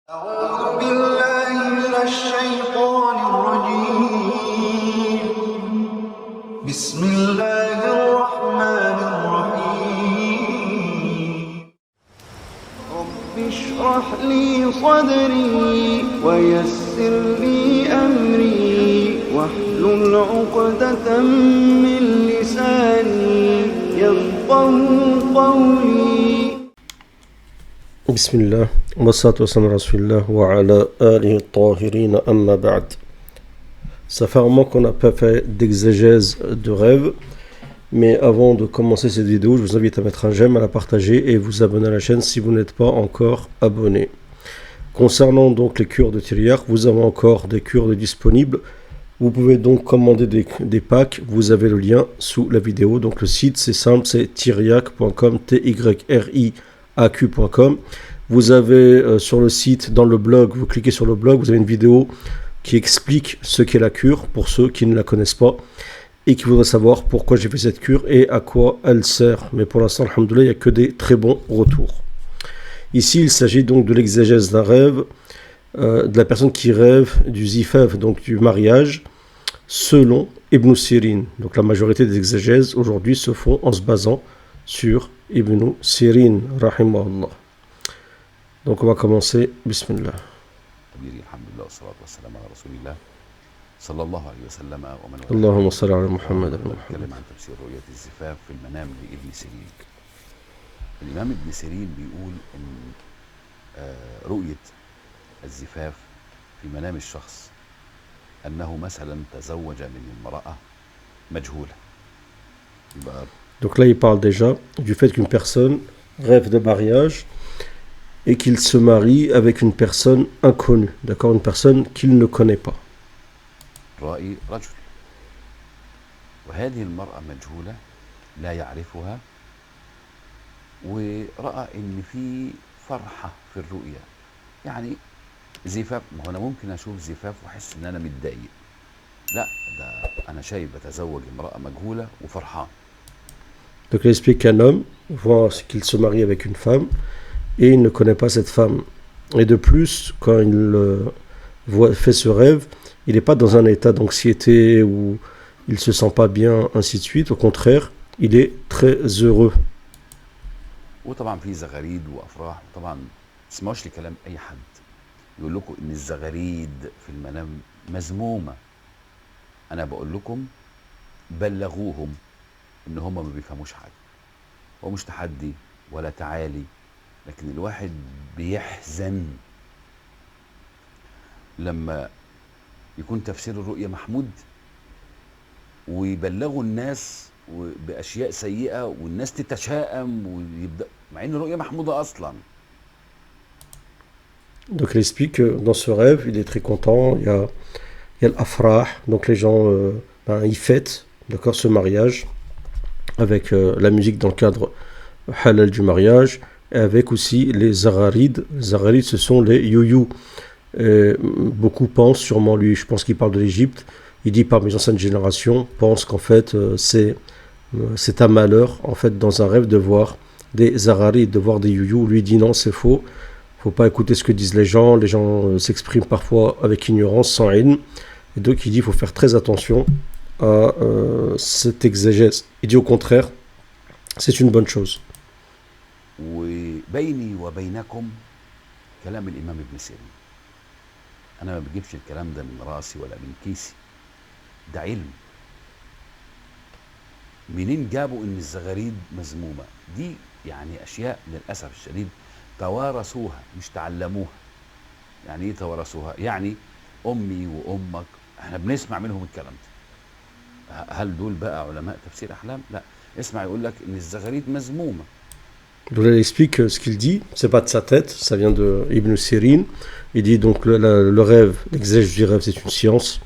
أعوذ بالله من الشيطان الرجيم بسم الله الرحمن الرحيم رب اشرح لي صدري ويسر لي أمري واحلل عقدة من لساني يفقه قولي بسم الله والصلاة والسلام على رسول الله وعلى آله الطاهرين أما بعد. Ça fait un moment qu'on n'a pas fait d'exégèse de rêve, mais avant de commencer cette vidéo, je vous invite à mettre un j'aime, à la partager et vous abonner à la chaîne si vous n'êtes pas encore abonné. Concernant donc les cures de Tiriac, vous avez encore des cures disponibles. Vous pouvez donc commander des packs, vous avez le lien sous la vidéo. Donc le site c'est simple, c'est tiriac.com, tyriaq.com. Vous avez sur le site, dans le blog, vous cliquez sur le blog, vous avez une vidéo qui explique ce qu'est la cure pour ceux qui ne la connaissent pas et qui voudraient savoir pourquoi j'ai fait cette cure et à quoi elle sert. Mais pour l'instant, alhamdoulilah, il n'y a que des très bons retours. Ici, il s'agit donc de l'exégèse d'un rêve, de la personne qui rêve du zifaf, donc du mariage, selon Ibn Sirin. Donc la majorité des exégèses aujourd'hui se font en se basant sur Ibn Sirin, rahimahullah. Donc on va commencer, bismillah. الحمد لله والصلاة والسلام على رسول الله صلى الله عليه وسلم ومن والاه. اللهم صل على محمد وعلى محمد. نتكلم عن تفسير رؤية الزفاف في المنام لابن سيرين. الإمام ابن سيرين بيقول إن رؤية الزفاف في منام الشخص أنه مثلا تزوج من امرأة مجهولة. Donc là il parle déjà du fait qu'une personne rêve de mariage et qu'il se marie avec une personne inconnue, d'accord, une personne qu'il ne connaît pas. رأي رجل وهذه المرأة مجهولة لا يعرفها ورأى إن في فرحة في الرؤيا، يعني زفاف. ما هو أنا ممكن أشوف زفاف وأحس إن أنا متضايق، لا ده أنا شايف بتزوج امرأة مجهولة وفرحان. Donc il explique qu'un homme voit qu'il se marie avec une femme et il ne connaît pas cette femme. Et de plus, quand il fait ce rêve, il n'est pas dans un état d'anxiété où il ne se sent pas bien, ainsi de suite. Au contraire, il est très heureux. وطبعا في زغاريد وأفراح، وطبعا تسمعوش لكلام أي حد يقول لكم إن الزغاريد في المنام مذمومة. أنا بقول لكم بلغوهم إن هم ما بيفهموش حاجة. هو مش تحدي ولا تعالي، لكن الواحد بيحزن لما يكون تفسير الرؤية محمود ويبلغوا الناس بأشياء سيئة والناس تتشائم ويبدأ مع إن الرؤية محمودة أصلا. Donc il explique que dans ce rêve, il est très content. Il y a l'afrah, donc les gens ils fêtent, d'accord, ce mariage avec la musique dans le cadre halal du mariage. Et avec aussi les zagharid. Les zagharid, ce sont les youyou. Beaucoup pensent, sûrement lui, je pense qu'il parle de l'Égypte, il dit parmi les anciennes générations, pensent qu'en fait c'est un malheur, en fait, dans un rêve de voir des zagharid, de voir des youyou. Lui dit non, c'est faux, faut pas écouter ce que disent les gens s'expriment parfois avec ignorance, sans haine, et donc il dit il faut faire très attention à cette exégèse. Il dit au contraire, c'est une bonne chose. وبيني وبينكم كلام الإمام ابن سيرين. أنا ما بجيبش الكلام ده من راسي ولا من كيسي، ده علم. منين جابوا إن الزغاريد مذمومة؟ دي يعني أشياء للأسف الشديد توارثوها مش تعلموها. يعني إيه توارثوها؟ يعني أمي وأمك إحنا بنسمع منهم الكلام ده. هل دول بقى علماء تفسير أحلام؟ لا، اسمع يقول لك إن الزغاريد مذمومة. Donc là, il explique ce qu'il dit, c'est pas de sa tête, ça vient de Ibn Sirin. Il dit donc le rêve, l'exégèse du rêve, c'est une science,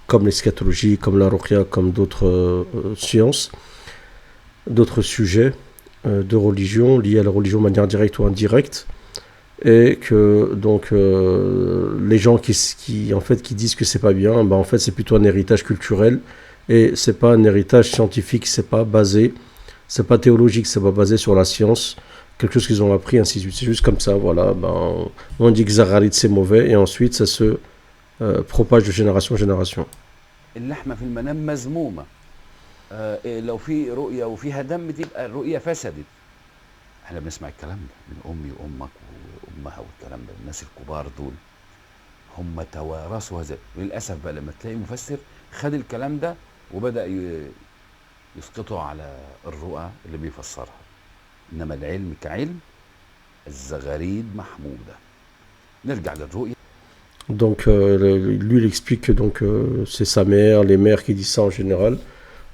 comme l'eschatologie, comme la ruqya, comme d'autres sciences, d'autres sujets de religion liés à la religion de manière directe ou indirecte, et que donc les gens qui en fait qui disent que c'est pas bien, en fait c'est plutôt un héritage culturel et c'est pas un héritage scientifique, c'est pas théologique, c'est pas basé sur la science quelque chose qu'ils ont appris, ainsi de suite. C'est juste comme ça, voilà. Ben, on dit que Zagharit c'est mauvais, et ensuite ça se propage de génération en génération. اللحمة في المنام مذمومة. إيه لو في رؤية وفيها دم تبقى الرؤية فسدت. احنا بنسمع الكلام ده من أمي وأمك وأمها والكلام ده، الناس الكبار دول هم توارثوا هذا. للأسف بقى لما تلاقي مفسر خد الكلام ده وبدأ يسقطه على الرؤى اللي بيفسرها. إنما العلم كعلم الزغاريد محمودة. نرجع للرؤية. Donc, lui, il explique que donc, c'est sa mère, les mères qui disent ça en général.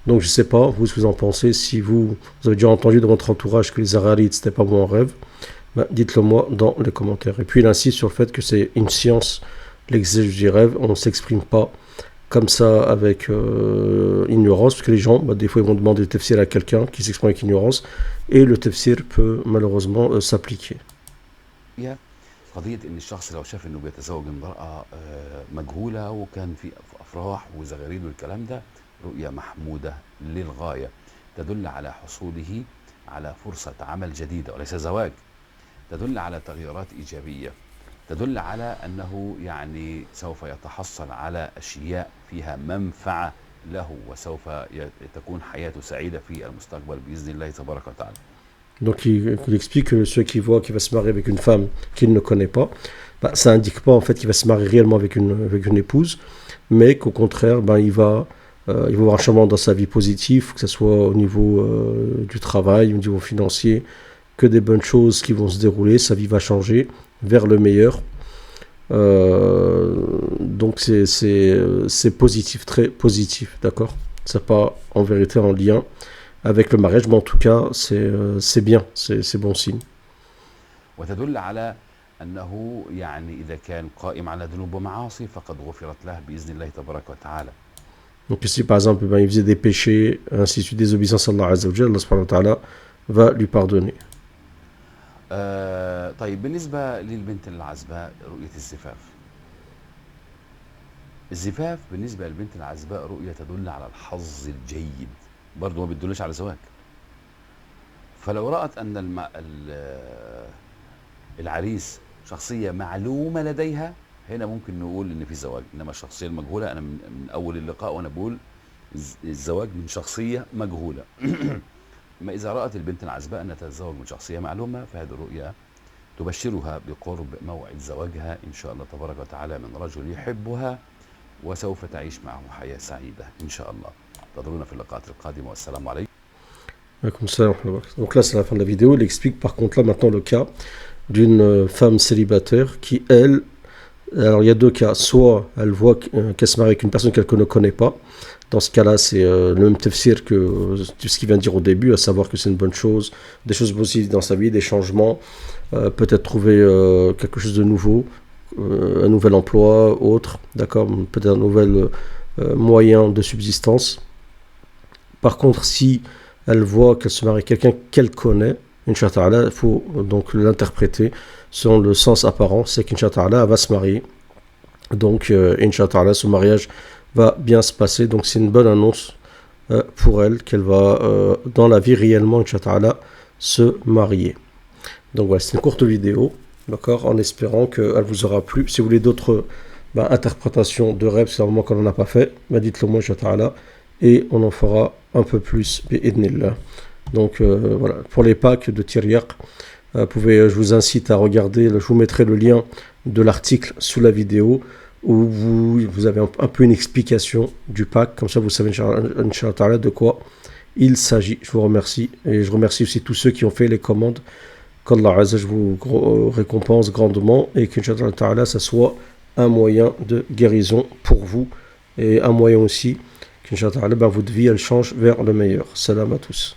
Donc, je sais pas, vous, ce que vous en pensez. Si vous avez déjà entendu dans votre entourage que les Zagharid, c'était pas bon en rêve, ben, dites-le moi dans les commentaires. Et puis, il insiste sur le fait que c'est une science, l'exégèse du rêve. On ne s'exprime pas comme ça avec ignorance, parce que les gens, ben, des fois, ils vont demander le tafsir à quelqu'un qui s'exprime avec ignorance, et le tafsir peut malheureusement s'appliquer. قضية إن الشخص لو شاف إنه بيتزوج امرأة مجهولة وكان في أفراح وزغاريد والكلام ده، رؤية محمودة للغاية، تدل على حصوله على فرصة عمل جديدة وليس زواج، تدل على تغيرات إيجابية، تدل على أنه يعني سوف يتحصل على أشياء فيها منفعة له، وسوف تكون حياته سعيدة في المستقبل بإذن الله تبارك وتعالى. Donc il explique que ceux qui voient qu'il va se marier avec une femme qu'il ne connaît pas, bah, ça indique pas en fait qu'il va se marier réellement avec une épouse, mais qu'au contraire, bah, il va avoir un changement dans sa vie positive, que ce soit au niveau du travail, au niveau financier, que des bonnes choses qui vont se dérouler, sa vie va changer vers le meilleur. Donc c'est positif, très positif, d'accord? C'est pas en vérité en lien avec le mariage, mais en tout cas, c'est bien, c'est bon signe. وتدل على أنه يعني إذا كان قائم على ذنوب ومعاصي فقد غفرت له بإذن الله تبارك وتعالى. Donc ici, par exemple, ben, il faisait des péchés, ainsi de suite, des obéissances à Allah Azza wa Jalla, Allah subhanahu wa ta'ala va lui pardonner. طيب بالنسبة للبنت العزباء رؤية الزفاف. الزفاف بالنسبة للبنت العزباء رؤية تدل على الحظ الجيد، برضه ما بتدلش على زواج. فلو رأت أن العريس شخصية معلومة لديها، هنا ممكن نقول إن في زواج. إنما الشخصية المجهولة، أنا من أول اللقاء وأنا بقول الزواج من شخصية مجهولة. أما إذا رأت البنت العزباء أنها تتزوج من شخصية معلومة، فهذه الرؤيا تبشرها بقرب موعد زواجها إن شاء الله تبارك وتعالى من رجل يحبها وسوف تعيش معه حياة سعيدة إن شاء الله. انتظرونا في اللقاءات القادمة والسلام عليكم. Donc là, c'est la fin de la vidéo. Il explique par contre là maintenant le cas d'une femme célibataire qui, elle, alors il y a deux cas. Soit elle voit qu'elle se marie avec une personne qu'elle ne connaît pas. Dans ce cas-là, c'est le même tafsir que ce qu'il vient de dire au début, à savoir que c'est une bonne chose, des choses positives dans sa vie, des changements, peut-être trouver quelque chose de nouveau, un nouvel emploi, autre, d'accord, peut-être un nouvel moyen de subsistance. Par contre, si elle voit qu'elle se marie avec quelqu'un qu'elle connaît, Inch'Allah, il faut donc l'interpréter selon le sens apparent, c'est qu'Inch'Allah, elle va se marier. Donc, Inch'Allah, ce mariage va bien se passer. Donc, c'est une bonne annonce pour elle, qu'elle va, dans la vie réellement, Inch'Allah, se marier. Donc, voilà, c'est une courte vidéo, d'accord, en espérant qu'elle vous aura plu. Si vous voulez d'autres interprétations de rêves, c'est un moment qu'on n'en a pas fait, dites-le moi, Inch'Allah, et on en fera un peu plus, bi'idnillah. Donc voilà, pour les packs de Tiryaq, je vous incite à regarder, je vous mettrai le lien de l'article sous la vidéo où vous avez un peu une explication du pack, comme ça vous savez Inch'Allah de quoi il s'agit. Je vous remercie et je remercie aussi tous ceux qui ont fait les commandes. Qu'Allah Azza vous récompense grandement et qu'Inch'Allah ça soit un moyen de guérison pour vous et un moyen aussi qu'Inch'Allah votre vie elle change vers le meilleur. Salam à tous.